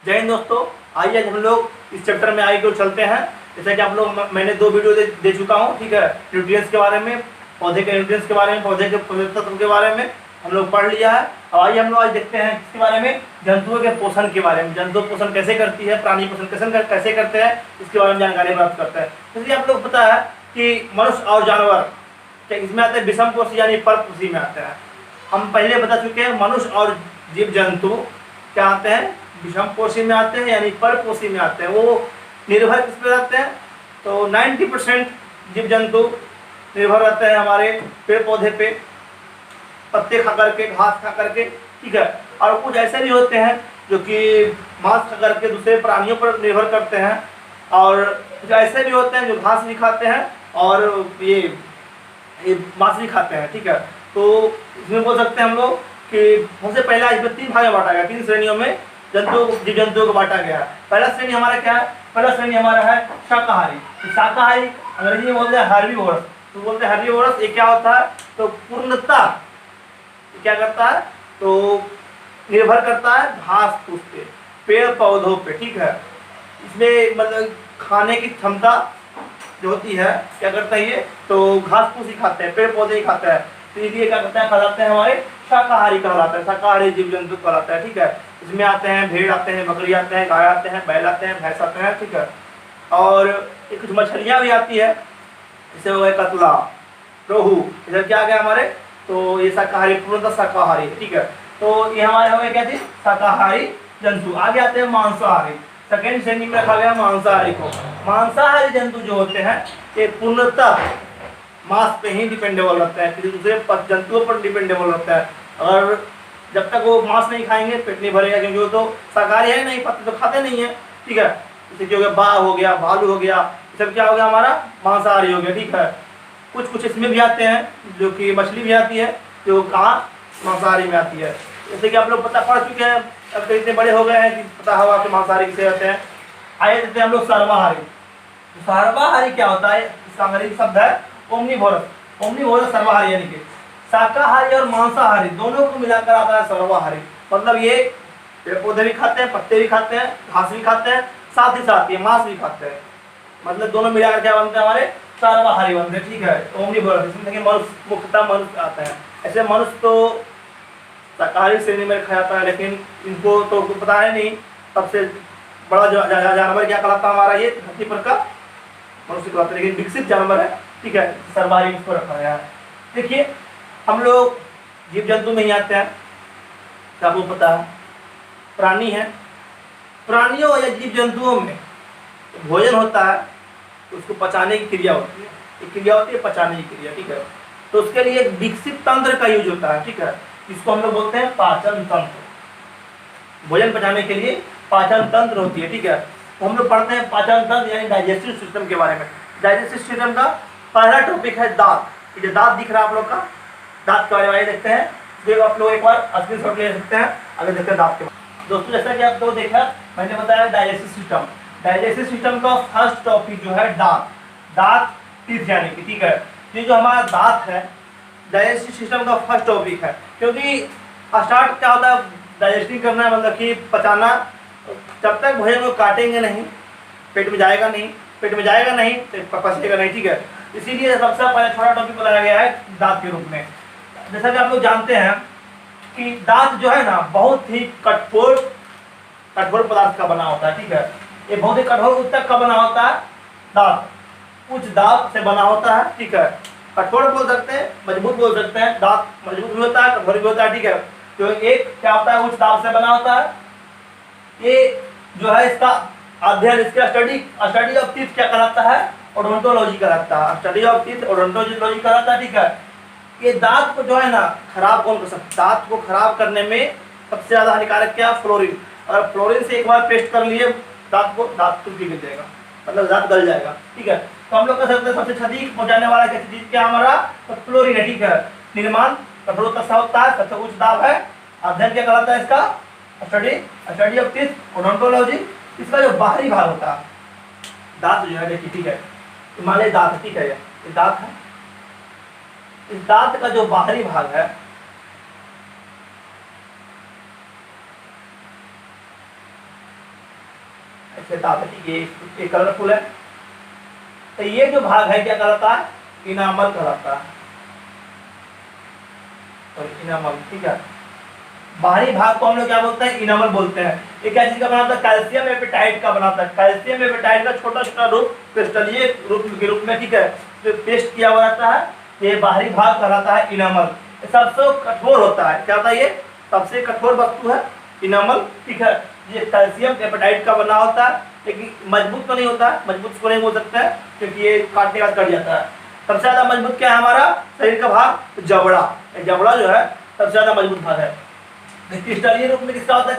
जय हिंद दोस्तों, आइए आज हम लोग इस चैप्टर में आगे को चलते हैं। जैसा कि आप लोग मैंने 2 वीडियो दे चुका हूँ, ठीक है। न्यूट्रिएंट्स के बारे में, पौधे के न्यूट्रिएंट्स के बारे में, पौधे के पोषक तत्व के बारे में हम लोग पढ़ लिया है। और आइए हम लोग आज देखते हैं इसके बारे में, जंतुओं के पोषण के बारे में। जंतु पोषण कैसे करती है, प्राणी पोषण कैसे करते हैं, इसके बारे में जानकारी प्राप्त करते हैं। जैसे आप लोग पता है कि मनुष्य और जानवर क्या इसमें आते हैं, विषम पोषी यानी परपोषी में आते हैं। हम पहले बता चुके हैं मनुष्य और जीव जंतु क्या आते हैं, विषम पोषी में आते हैं यानी परपोषी में आते हैं। वो निर्भर किस पे रहते हैं, तो 90% जीव जंतु निर्भर रहते हैं हमारे पेड़ पौधे पे, पत्ते खा करके, घास खा करके, ठीक है। और कुछ ऐसे भी होते हैं जो कि मांस खा करके दूसरे प्राणियों पर निर्भर करते हैं, और कुछ ऐसे भी होते हैं जो घास भी खाते हैं और ये मांस भी खाते हैं, ठीक है। तो इसमें बोल सकते हैं हम लोग कि सबसे पहला इसमें 3 भाग में बांटा गया, 3 श्रेणियों में जीव जंतुओं को बांटा गया है। पहला श्रेणी हमारा क्या है, पहला श्रेणी हमारा है शाकाहारी। तो शाकाहारी अंग्रेजी में बोलते हैं हर्बीवोरस। तो बोलते हैं हर्बीवोरस, ये क्या होता है, तो पूर्णतः क्या करता है, तो निर्भर करता है घास फूस पे, पेड़ पौधों पे, ठीक है। इसमें मतलब खाने की क्षमता जो होती है, क्या करता है ये, तो घास फूस ही खाते हैं, पेड़ पौधे ही खाते हैं। तो इसलिए क्या करते हैं, कहलाते हैं हमारे शाकाहारी कहलाते हैं, शाकाहारी जीव जंतु कहलाता है, ठीक है। इसमें आते हैं भेड़ आते हैं, बकरी आते हैं, गाय आते हैं, बैल आते हैं, भैंस आते हैं, ठीक है। और कुछ मछलियाँ भी आती है, जैसे हो गए कतला, रोहू, इधर क्या आ गया हमारे, तो ये शाकाहारी, पूर्णतः शाकाहारी, ठीक है। तो ये हमारे हो गए क्या चीज, शाकाहारी जंतु। आगे आते हैं मांसाहारी, सेकेंड श्रेणी में रखा गया मांसाहारी को। मांसाहारी जंतु जो होते हैं ये पूर्णतः मांस पे ही डिपेंडेबल रहता है, किसी दूसरे जंतुओं पर डिपेंडेबल रहता है। और जब तक वो मांस नहीं खाएंगे पेट नहीं भरेगा, क्योंकि वो तो शाकाहारी है नहीं, पत्ते तो खाते नहीं है, ठीक है। जैसे कि हो गया बाघ हो गया, भालू हो गया, ये सब क्या हो गया हमारा मांसाहारी हो गया, ठीक है। कुछ इसमें भी आते हैं, जो कि मछली भी आती है, जो कहाँ मांसाहारी में आती है। जैसे कि आप लोग पता पढ़ चुके हैं, अब तो इतने बड़े हो गए हैं कि पता होगा कि मांसाहारी किसे होते हैं। आइए देखते हैं हम लोग सर्वाहारी। सर्वाहारी क्या होता है, इसका अंग्रेजी शब्द है ओमनीवोरस। ओमनीवोरस सर्वाहारी यानी कि शाकाहारी और मांसाहारी दोनों को मिलाकर आता है सर्वाहारी। मतलब ये पेड़ पौधे भी खाते हैं, पत्ते भी खाते हैं, घास भी खाते हैं, साथ ही साथ ये मांस भी खाते हैं। मतलब दोनों मिलाकर क्या बनते हैं हमारे, सर्वाहारी बनते हैं, ठीक है। ओमनीवोरस, इसमें देखिए मनुष्य, मुख्यतः मनुष्य आता है। ऐसे मनुष्य तो शाकाहारी श्रेणी में रखा जाता है, लेकिन इनको तो पता है नहीं सबसे बड़ा जानवर क्या कहलाता है हमारा, ये धरती पर का मनुष्य कहलाता है, लेकिन विकसित जानवर है, ठीक है। सर्वाहारी इसको रखा गया है। देखिए हम लोग जीव जंतु में ही आते हैं, तो आपको पता है प्राणी है, प्राणियों या जीव जंतुओं में भोजन होता है तो उसको पचाने की क्रिया होती है, एक क्रिया होती है पचाने की क्रिया, ठीक है। तो उसके लिए एक विकसित तंत्र का यूज होता है, ठीक है। इसको हम लोग बोलते हैं पाचन तंत्र। भोजन पचाने के लिए पाचन तंत्र होती है, ठीक है। तो हम लोग पढ़ते हैं पाचन तंत्र यानी डाइजेस्टिव सिस्टम के बारे में। डाइजेस्टिव सिस्टम का पहला टॉपिक है दांत। ये जो दांत दिख रहा है आप लोग का, दांत के बारे में देखते हैं, जो आप लोग एक बार स्क्रीनशॉट ले सकते हैं। अगर देखते हैं दांत के बारे में, दोस्तों जैसा कि आप लोग देखा, मैंने बताया डाइजेस्टिव सिस्टम। डाइजेस्टिव सिस्टम का फर्स्ट टॉपिक जो है दांत, दांत टीथ यानी कि, ठीक है। ये जो हमारा दांत है डाइजेस्टिव सिस्टम का फर्स्ट टॉपिक है, क्योंकि स्टार्ट क्या होता है डाइजेस्टिंग करना, मतलब कि पचाना। जब तक भोजन को काटेंगे नहीं पेट में जाएगा नहीं, पेट में जाएगा नहीं तो पचेगा नहीं, ठीक है। इसीलिए सबसे पहले छोटा टॉपिक बनाया गया है दांत के रूप में। जैसा कि आप लोग जानते हैं कि दांत जो है ना बहुत ही कठोर पदार्थ का बना होता है, ठीक है। ये बहुत ही कठोर ऊतक का बना होता है दांत, उच्च दांत से बना होता है, ठीक है। कठोर बोल सकते हैं, मजबूत बोल सकते हैं। दांत मजबूत भी होता है, कठोर भी होता है, ठीक है। तो एक क्या होता है, उच्च दांत से बना होता है। ये जो है इसका अध्ययन, इसका स्टडी ऑफ टीथ क्या कहलाता है, ओडोंटोलॉजी कहलाता है। स्टडी ऑफ टीथ ओडोंटोलॉजी कहलाता है, ठीक है। ये दांत को जो है ना खराब कौन कर सकता है, दांत को खराब करने में सबसे ज्यादा हानिकारक क्या, फ्लोरीन। अगर फ्लोरीन से एक बार पेस्ट कर लिए दांत को, दांत टूट गिर जाएगा, मतलब दांत गल जाएगा, ठीक है। तो हम लोग कह सकते हैं सबसे क्षति पहुंचाने वाला चीज क्या हमारा, तो फ्लोरीन है, ठीक है। निर्माण कठोर का होता है, सबसे उच्च दाब है। अध्ययन क्या कहलाता है इसका, स्टडी ऑफ टीथ ओडोंटोलॉजी। इसका जो बाहरी भाग होता है दांत जो है देखिए, ठीक है, हिमालय दांत, ठीक है, ये दांत है। इस दांत का जो बाहरी भाग है श्वेताभ है, ठीक है, ये कलरफुल है। तो ये जो भाग है क्या कहलाता है, इनामल कहलाता है, और इनामल, ठीक है। बाहरी भाग को हम लोग क्या बोलते हैं, इनामल बोलते हैं। ये क्या चीज का बनाता है, कैल्शियम एपेटाइट का बनाता है। कैल्शियम एपेटाइट का छोटा छोटा रूप क्रिस्टलीय रूप के रूप में, ठीक है, जो पेस्ट किया हुआ रहता है, ये बाहरी भाग कहलाता है इनामल। सबसे कठोर होता है, क्या होता है, ये सबसे कठोर वस्तु है इनामल, ठीक है। ये कैल्शियम एपेटाइट का बना होता है, लेकिन मजबूत तो नहीं होता है, मजबूत इसको नहीं बोल सकता है क्योंकि ये काटने के बाद कट जाता है। सबसे ज्यादा मजबूत क्या है हमारा शरीर का भाग, जबड़ा। जबड़ा जो है सबसे ज्यादा मजबूत भाग है। क्रिस्टलीय रूप में किसका होता है,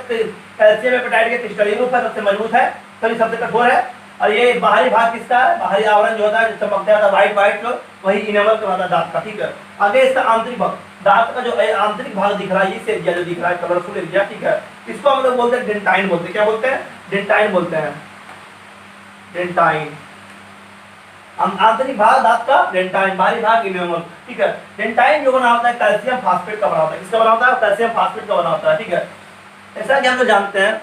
कैल्शियम एपेटाइट का क्रिस्टलीय रूप है, सबसे मजबूत है, सभी सबसे कठोर है। और ये बाहरी भाग किसका है, बाहरी आवरण जो होता है, जो चमकता है व्हाइट व्हाइट, वही इनेमल कहलाता है दांत का, ठीक है। आगे इसका आंतरिक भाग, दांत का जो आंतरिक भाग दिख रहा है, इस एरिया जो दिख रहा है, कलरफुल एरिया, ठीक है, इसको हम लोग बोलते हैं डेंटाइन बोलते हैं। क्या बोलते हैं, डेंटाइन बोलते हैं, डेंटाइन। आंतरिक भाग दांत का डेंटाइन, बाहरी भाग इनेमल, ठीक है। डेंटाइन जो बना होता है कैल्शियम फास्फेट का बना होता है। किसका बना होता है, कैल्शियम फास्फेट का बना होता है, ठीक है। ऐसा कि हम लोग जानते हैं,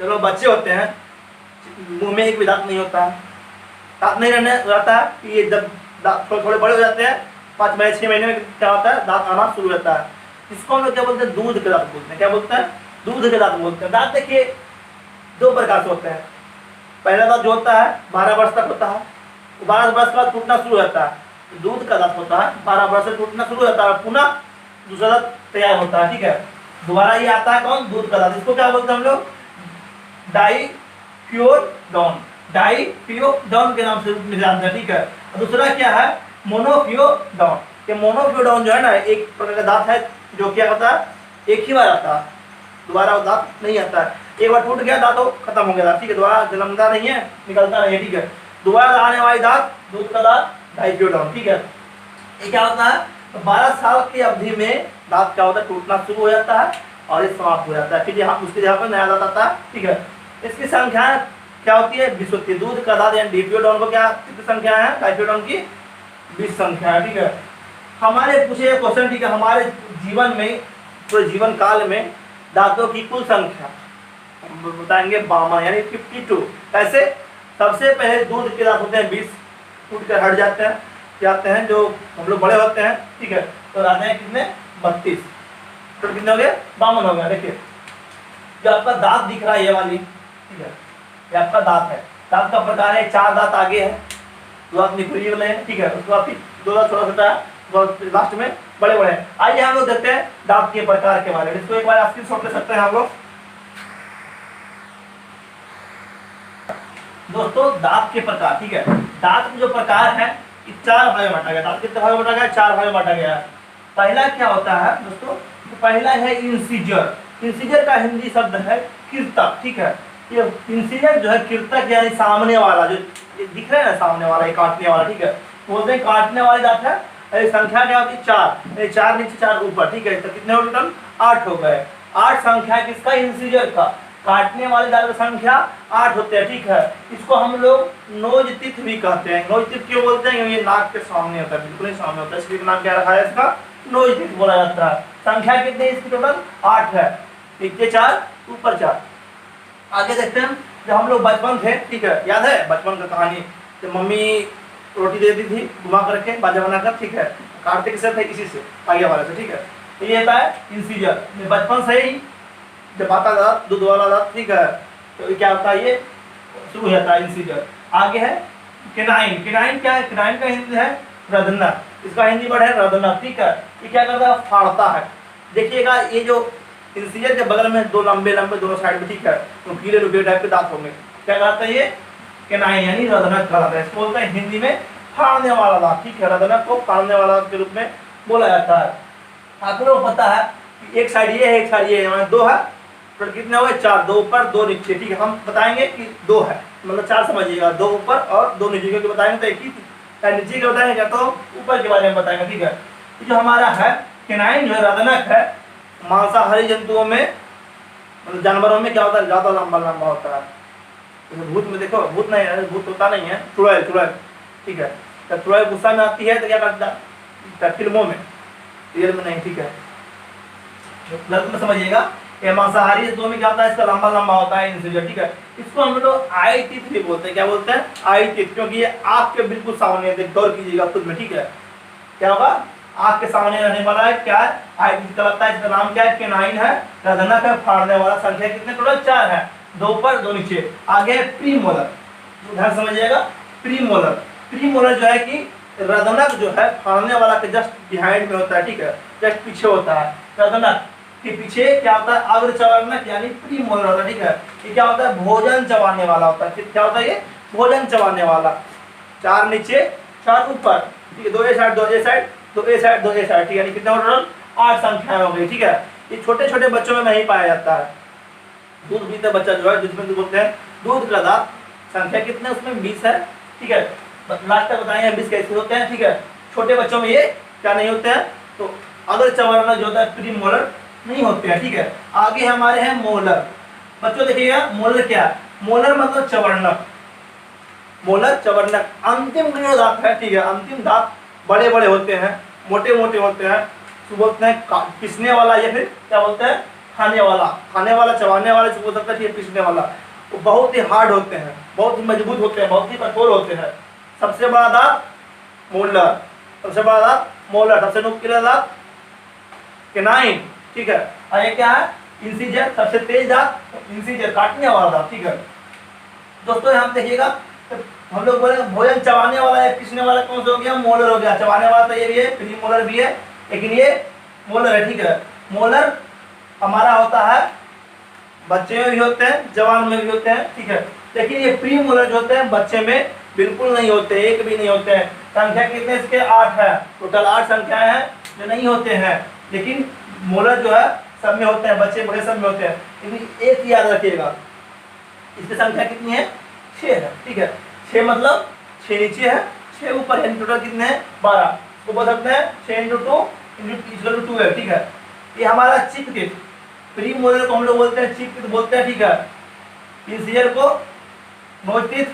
जो लोग बच्चे होते हैं, मुंह में एक भी दांत नहीं होता है, दांत नहीं रहता है, ये जब दांत थोड़े बड़े हो जाते हैं, 5 महीने 6 महीने में क्या होता है, दांत आना शुरू होता है। इसको हम लोग क्या बोलते हैं, दूध के दांत बोलते हैं। क्या बोलते हैं, दूध के दांत बोलते हैं। दांत देखिए 2 प्रकार से होते हैं। पहला दांत जो होता है 12 वर्ष तक होता है, 12 वर्ष के बाद टूटना शुरू हो जाता है। दूध का दांत होता है 12 वर्ष से टूटना शुरू हो जाता है, पुनः दूसरा दांत तैयार होता है, ठीक है। दोबारा ये आता है कौन, दूध का दांत। इसको क्या बोलते हैं हम लोग, डाइफियोडोन, डाइफियोडोन के नाम से जानते हैं, ठीक है। और दूसरा क्या है, मोनोफियोडोन। ये मोनोफियोडोन जो है ना, एक प्रकार का दांत है जो क्या होता है, एक ही बार आता है, दोबारा वो दांत नहीं आता है। एक बार टूट गया दांत तो खत्म हो गया, ठीक है, दोबारा जन्मता नहीं है, निकलता नहीं है, ठीक है। दोबारा आने वाली दांत, दूध का दांत, डाइफियोडोन, ठीक है। ये क्या होता है, तो 12 साल की अवधि में दांत क्या होता है, टूटना शुरू हो जाता है और ये समाप्त हो जाता है, फिर यहाँ उसके जगह पर नया दांत आता है, ठीक है। इसकी संख्या क्या होती है, 20 होती है। दूध का दांत यानी डाइफियोडोन को क्या कितनी संख्या है, डाइफियोडोन की 20 संख्या है, ठीक है। हमारे पूछे क्वेश्चन, ठीक है, हमारे जीवन में, पूरे जीवन काल में दांतों की कुल संख्या बताएंगे 52 यानी 52। कैसे, सबसे पहले दूध के दांत होते हैं 20, टूट कर हट जाते हैं जो हम लोग बड़े होते हैं, ठीक है, तो रहते हैं कितने, 32, तो कितने हो गए, 52 हो गया। देखिए जो आपका दांत दिख रहा है ये वाली, ठीक है, ये आपका दांत है। दांत का प्रकार है, 4 दांत आगे है, 2 दांत निकुरी वाले हैं, ठीक है, उसके बाद फिर 2 दांत छोटा छोटा है, लास्ट में बड़े बड़े हैं। आइए हम लोग देखते हैं दांत के प्रकार के बारे में। इसको एक बार स्क्रीनशॉट ले सकते हैं हम लोग। दोस्तों दांत के प्रकार, ठीक है, दांत के जो प्रकार है 4 भागों में बांटा गया। दांत कितने भागों में बांटा गया, 4 भागों में बांटा गया है। पहला क्या होता है दोस्तों, तो पहला है इंसिजर। इंसिजर का हिंदी शब्द है कीर्तक, ठीक है। ये इंसिजर जो है कीर्तक यानी सामने वाला, जो दिख रहा है ना सामने वाला, ये काटने वाला, ठीक है, बोलते हैं काटने वाले दांत है। संख्या क्या होती है, 4, 4 नीचे 4 ऊपर, ठीक है, तो कितने हो टोटल, 8 हो गए। 8 संख्या किसका, इंसिजर का। काटने वाले दांत की संख्या 8 होते हैं, ठीक है। इसको हम लोग नोज टिप भी कहते हैं। नोज टिप क्यों बोलते हैं, ये नाक के सामने होता है, बिल्कुल ही सामने होता है, इसलिए नाम क्या रखा है इसका, नोज टिप बोला जाता है। संख्या कितनी है इसकी, टोटल 8 है, नीचे 4 ऊपर 4। आगे देखते हैं, जब हम लोग बचपन थे, ठीक है, याद है बचपन का कहानी, जब मम्मी रोटी देती थी घुमा करके बाजा बनाकर, ठीक है, काटते किससे थे, इसी से, पाइया वाले से, ठीक है। तो ये होता है इंसिजर। बचपन से ही जब आता दांत, दूध वाला दांत, ठीक है, तो क्या होता है, ये शुरू हो जाता है इंसिजर। आगे है केनाइन। केनाइन क्या है, केनाइन का हिंदी है रदनक, इसका हिंदी वर्ड है रदनक, ठीक है। ये क्या करता है, फाड़ता है। देखिएगा ये जो इंसिजर के बगल में 2 लंबे लंबे दोनों साइड में, ठीक है, तो नुकीले नुकीले टाइप के दांत होंगे, क्या कहता है, ये केनाइन यानी रदनक कहलाता है। इसको बोलते हैं हिंदी में फाड़ने वाला दांत, ठीक है, रदनक को फाड़ने वाला के रूप में बोला जाता है। आप लोगों को पता है कि एक साइड ये है, एक साइड ये है, 2 है, तो कितने हुए, 4, 2 ऊपर 2 नीचे, ठीक है। हम बताएंगे कि 2 है, मतलब 4 समझिएगा, 2 ऊपर और 2 नीचे, क्योंकि बताएंगे तो एक ही, या नीचे के बताएंगे क्या तो ऊपर के बारे में बताएंगे, ठीक है। जो हमारा है केनाइन जो है रदनक है, मांसाहारी जंतुओं में, मतलब जानवरों में क्या होता है, ज्यादा लंबा लंबा होता है। भूत में देखो, भूत नहीं है, भूत होता नहीं है, चुड़ैल, चुड़ैल, ठीक है, जब चुड़ैल गुस्सा में आती है तो क्या करता है, फिल्मों में, रियल में नहीं, ठीक है, गलत में समझिएगा। ये मांसाहारी जंतुओं में क्या होता है, इसका लंबा लंबा होता है इंसिजर, ठीक है। इसको हम लोग आई टीथ भी बोलते हैं। क्या बोलते हैं? आई टीथ, क्योंकि ये आँख के बिल्कुल सामने है। गौर कीजिएगा खुद में, ठीक है। क्या होगा? आँख के सामने रहने वाला है। क्या है? आई टीथ कहलाता है। इसका नाम क्या है? केनाइन है, गर्दनक है, फाड़ने वाला। संख्या कितने? टोटल 4 है, 2 ऊपर 2 नीचे। आगे है प्रीमोलर, ध्यान समझिएगा। प्रीमोलर, प्रीमोलर जो है कि रदनक जो है फाड़ने वाला के जस्ट बिहाइंड में होता है, ठीक है, जस्ट पीछे होता है। रदनक के पीछे क्या होता है? अग्र चवर्णक यानी प्रीमोलर होता है, ठीक है। ये क्या होता है? भोजन चबाने वाला होता है। क्या होता है ये? भोजन चबाने वाला। 4 नीचे 4 ऊपर, ठीक है। 2 ए साइड 2 ए साइड 2 ए साइड 2 ए साइड, ठीक है। कितने टोटल? 8 संख्याएं हो गई, ठीक है। ये छोटे छोटे बच्चों में नहीं पाया जाता है। दूध पीते बच्चा जो है, जिसमें बोलते हैं दूध का दांत, संख्या कितने उसमें? 20 है, ठीक है। लास्ट तक बताएंगे 20 कैसे होते हैं, ठीक है। छोटे बच्चों में ये क्या नहीं होते हैं, तो अगर चवर्णक जो होता है प्रीमोलर नहीं होते हैं, ठीक है। आगे हमारे हैं मोलर। बच्चों देखिएगा, मोलर क्या है? मोलर मतलब चवर्णक। मोलर चवर्णक अंतिम जो दांत है, ठीक है। अंतिम दांत बड़े बड़े होते हैं, मोटे मोटे होते हैं। तो बोलते हैं पिसने वाला, या फिर क्या बोलते हैं? खाने वाला। खाने वाला, चबाने वाला जो बोल सकता है, पिसने वाला। वो बहुत ही हार्ड होते हैं, बहुत ही मजबूत होते हैं, बहुत ही कठोर होते हैं। सबसे बड़ा दांत मोलर, सबसे बड़ा दांत मोलर, सबसे नुकीला दांत केनाइन, ठीक है। और ये क्या है? इंसिजर, सबसे तेज दांत इंसिजर, काटने वाला दांत, ठीक है। दोस्तों यहाँ देखिएगा, तो हम लोग बोले भोजन चबाने वाला है, पिसने वाला कौन सा हो गया? मोलर हो गया। चबाने वाला तो ये भी है, प्रीमोलर भी है, लेकिन ये मोलर है, ठीक है। मोलर हमारा होता है बच्चे में भी होते हैं, जवान में भी होते हैं, ठीक है। लेकिन ये प्रीमोलर जो होते हैं बच्चे में बिल्कुल नहीं होते, एक भी नहीं होते हैं। संख्या कितने इसके? 8 है, टोटल 8 संख्याएं हैं जो नहीं होते हैं। लेकिन मोलर जो है सब में होते हैं, बच्चे बड़े सब में होते हैं। लेकिन एक याद रखिएगा, इसकी संख्या कितनी है? 6 है, ठीक है। 6 मतलब 6 नीचे है, 6 ऊपर है। टोटल कितने हैं? 12। तो बोल सकते हैं 6 × 2 = 12, ठीक है। ये हमारा चिक टीथ, प्रीमोलर को हम लोग बोलते हैं चिक टीथ बोलते हैं, ठीक है। इंसिजर को नोज टीथ,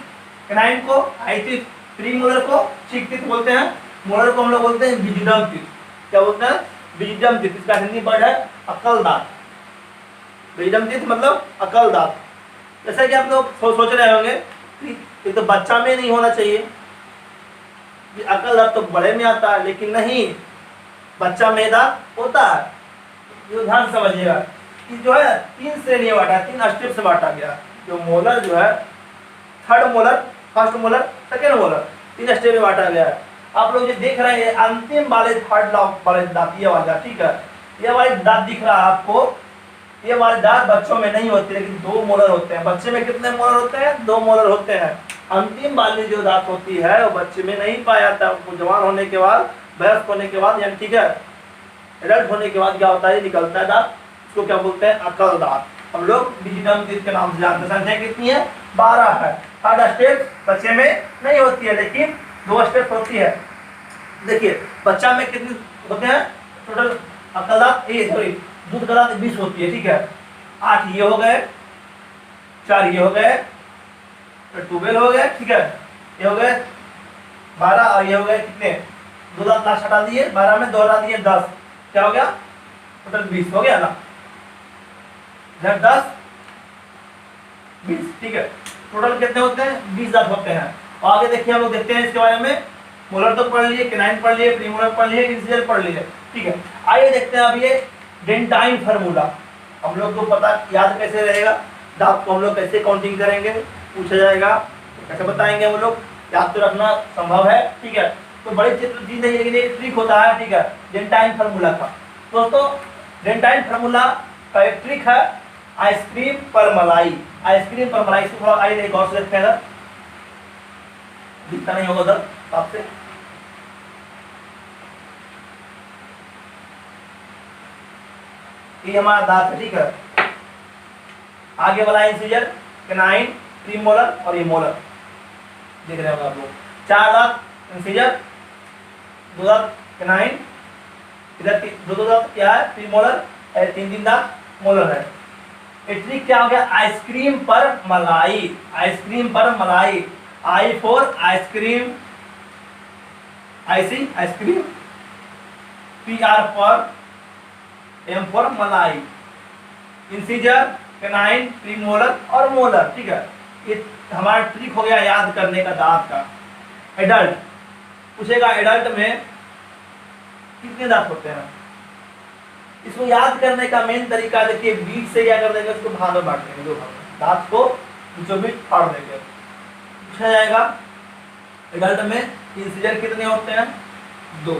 केनाइन को आई टीथ, प्रीमोलर को चिक टीथ बोलते हैं। मोलर को हम लोग बोलते हैं विजिडम टीथ। क्या बोलते हैं? विजिडम टीथ। इसका हिंदी वर्ड है अकल दांत। विजिडम टीथ मतलब अकल दांत। जैसा कि आप लोग सोच रहे होंगे कि ये तो बच्चा में नहीं होना चाहिए, अकल दांत तो बड़े में आता है, लेकिन नहीं, बच्चा में दांत होता है। जो ध्यान समझिएगा कि जो है 3 श्रेणियां बांटा, 3 स्टेप से बांटा गया। जो मोलर जो है, third molar, first molar, second molar, 3 step में बांटा गया है। आप लोग जो देख रहे हैं अंतिम वाले थर्ड वाले दांत, ये वाला, ठीक है। ये वाले दांत दिख रहा है आपको, ये वाले दांत बच्चों में नहीं होते, लेकिन 2 मोलर होते हैं। बच्चे में कितने मोलर होते हैं? 2 मोलर होते हैं। अंतिम वाली जो दांत होती है वो बच्चे में नहीं पाया जाता। उसको जवान होने के बाद, वयस्क होने के बाद, यानी ठीक है, एडल्ट होने के बाद क्या होता है? निकलता है दांत। उसको क्या बोलते हैं? अकल दांत। हम लोग विजिडम टीथ के नाम से जानते हैं। संख्या कितनी है? 12 है। थर्ड स्टेप बच्चे में नहीं होती है, लेकिन 2 स्टेप होती है। देखिए बच्चा में कितने होते हैं टोटल? अकल दांत, सॉरी, दूध का दांत 20 होती है, ठीक है। 8 ये हो गए, 4 ये हो गए, 12 हो गए, ठीक है। ये हो गए 12, और ये हो गए कितने? 2 दांत लास्ट हटा दिए, 12 में 2 हटा दिए, 10। क्या हो गया? टोटल 20 हो गया ना। 10 20, ठीक है। टोटल कितने होते हैं? 20 दांत होते हैं। और आगे देखिए हम लोग देखते हैं इसके बारे में। मोलर तो पढ़ लिए, केनाइन पढ़ लिए, प्रीमोलर पढ़ लिए, इंसिजर पढ़ लिए, ठीक है। आइए देखते हैं अब ये डेंटाइन फार्मूला। हम लोग को पता याद कैसे रहेगा? दांत को हम लोग कैसे काउंटिंग करेंगे, पूछा जाएगा, कैसे बताएंगे हम लोग? याद तो रखना संभव है, ठीक है। तो बड़ी चीज नहीं, लेकिन एक ट्रिक होता है, ठीक है, डेंटाइन फार्मूला का। दोस्तों डेंटाइन फार्मूला का एक ट्रिक है आइसक्रीम पर मलाई। आइसक्रीम पर मलाई से थोड़ा आइए गौर से देखते हैं, दिखता नहीं होगा उधर आपसे। ये हमारा दांत है, ठीक है। आगे वाला इंसिजर, केनाइन, प्रीमोलर और ये मोलर देख रहे होंगे आप लोग। 4 दांत इंसिजर, 2 दांत केनाइन, इधर 2 दांत क्या है? प्रीमोलर, 3 दांत मोलर है। ये ट्रिक क्या हो गया? आइसक्रीम पर मलाई। आइसक्रीम पर मलाई, I for ice cream, IC ice cream, P R for, M for malai. Incisor, canine, premolar और मोलर। ठीक है, ये हमारा ट्रिक हो गया याद करने का दांत का। एडल्ट पूछेगा, एडल्ट में कितने दांत होते हैं? इसको याद करने का मेन तरीका देखिए, बीच से क्या कर देंगे, उसको भाग में बांट देंगे, दो भाग में, दांत को बीचों बीच फाड़ देंगे। पूछा जाएगा एडल्ट में इंसीजर कितने होते हैं? 2,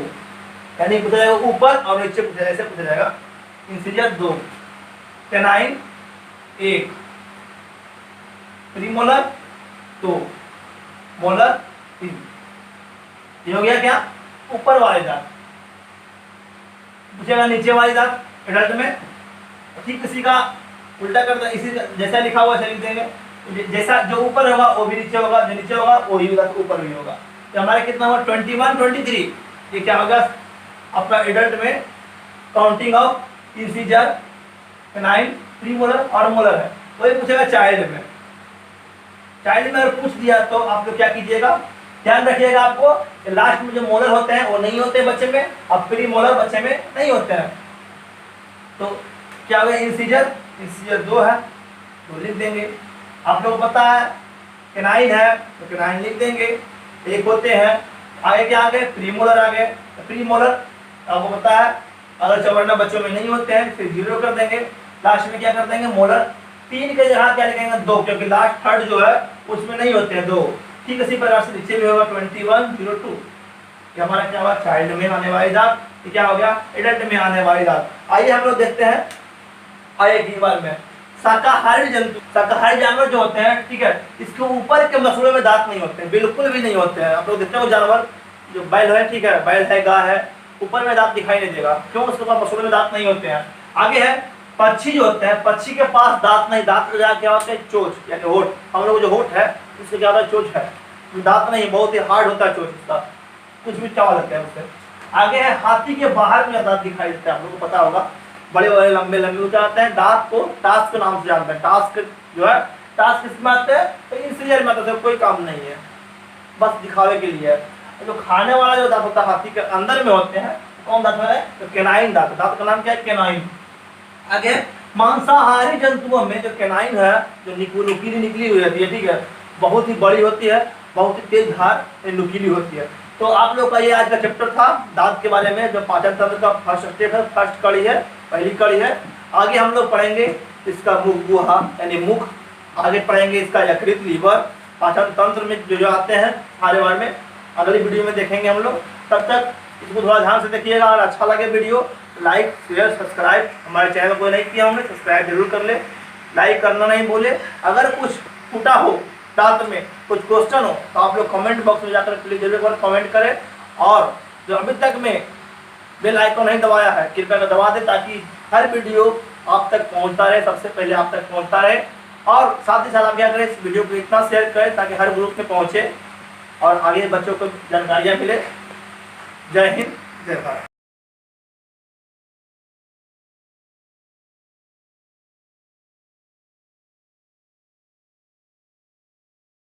यानी पूछा जाएगा ऊपर और नीचे पूछा जाएगा, ऐसे पूछा जाएगा। Incisor 2, canine 1, premolar 2, molar 3। ये हो गया क्या? ऊपर वाले दांत। पूछेगा नीचे वाली दांत एडल्ट में, ठीक इसी का उल्टा कर दे, इसी जैसा लिखा हुआ लिख देंगे, जैसा जो ऊपर होगा वो भी नीचे होगा, जो नीचे होगा वो ही ऊपर भी होगा। तो हमारे कितना हुआ? 21, 23। ये क्या होगा आपका एडल्ट में? Counting of incisor, canine, premolar और मोलर है। वही पूछेगा चाइल्ड में। चाइल्ड में अगर पूछ दिया तो आप लोग क्या कीजिएगा, ध्यान रखिएगा आपको, लास्ट में जो मोलर होते हैं वो नहीं होते बच्चे में, और प्री मोलर बच्चे में नहीं होते हैं। तो क्या होगा? इंसीजर 2 है तो लिख देंगे। आप लोग पता है कैनाइन है तो कैनाइन लिख देंगे, 1 होते हैं। आगे क्या आ गए? प्री मोलर आ गए। प्री मोलर आपको पता है अगर चौवरना बच्चों में नहीं होते हैं फिर 0 कर देंगे। लास्ट में क्या कर देंगे? मोलर 3 के जगह क्या लिखेंगे? 2, क्योंकि लास्ट थर्ड जो है उसमें नहीं होते हैं 2। ठीक इसी प्रकार से नीचे भी होगा 21, 02। ये हमारा क्या हुआ? चाइल्ड में आने वाली दांत। ये क्या हो गया? एडल्ट में आने वाली दांत। आइए हम लोग देखते हैं आगे की बार में शाकाहारी जंतु, शाकाहारी जानवर जो होते हैं, ठीक है, इसके ऊपर के मसूड़ों में दांत नहीं होते हैं, बिल्कुल भी नहीं होते हैं। आप लोग देखते हो जानवर जो बैल है, ठीक है, बैल है, गाय है, ऊपर में दांत दिखाई नहीं देगा, क्यों? उसके पास मसूड़ों में दांत नहीं होते हैं। आगे है पक्षी जो होते हैं, पक्षी के पास दांत नहीं, दांत क्या होता है? चोंच यानी होठ। हम लोग जो होठ है उससे क्या होता है? चोंच है, दांत नहीं, बहुत ही हार्ड होता है चोंच उसका, कुछ भी चावा लगता है उससे। आगे है हाथी के बाहर में दांत दिखाई देता है, आप लोगों को पता होगा, बड़े बड़े लंबे लंबे हो जाते हैं। दांत को टास्क के नाम से जानते हैं। टास्क जो है, टास्क किसमें आते हैं? तो इंसीजर में आते हैं, कोई काम नहीं है, बस दिखावे के लिए है। जो खाने वाला जो दांत होता है हाथी के अंदर में होते हैं, कौन दांत है? तो कैनाइन दांत। दांत का नाम क्या है? कैनाइन। आगे मांसाहारी जंतुओं में जो कैनाइन है, जो नुकीली निकली हुई रहती है, ठीक है, बहुत ही बड़ी होती है, बहुत ही तेज धार नुकीली होती है। तो आप लोग का ये आज का चैप्टर था दांत के बारे में, जो पाचन तंत्र का फर्स्ट स्टेप है, फर्स्ट कड़ी है, पहली कड़ी है। आगे हम लोग पढ़ेंगे इसका मुख गुहा यानी मुख, आगे पढ़ेंगे इसका यकृत, लीवर, पाचन तंत्र में जो आते हैं सारे बारे में अगली वीडियो में देखेंगे हम लोग। तब तक इसको थोड़ा ध्यान से देखिएगा। अगर अच्छा लगे वीडियो, लाइक, शेयर, सब्सक्राइब, हमारे चैनल को नहीं किया होंगे सब्सक्राइब जरूर कर ले, लाइक करना नहीं भूले। अगर कुछ टूटा हो दांत में, कुछ क्वेश्चन हो तो आप लोग कमेंट बॉक्स में जाकर प्लीज जरूर एक बार कमेंट करें। और जो अभी तक में बेल आइकन नहीं दबाया है कृपया कर दबा दें, ताकि हर वीडियो आप तक पहुंचता रहे, सबसे पहले आप तक पहुंचता रहे। और साथ ही साथ आप क्या करें, इस वीडियो को इतना शेयर करें ताकि हर ग्रुप में पहुंचे और आगे बच्चों को जानकारियाँ मिले। जय हिंद, जय भारत।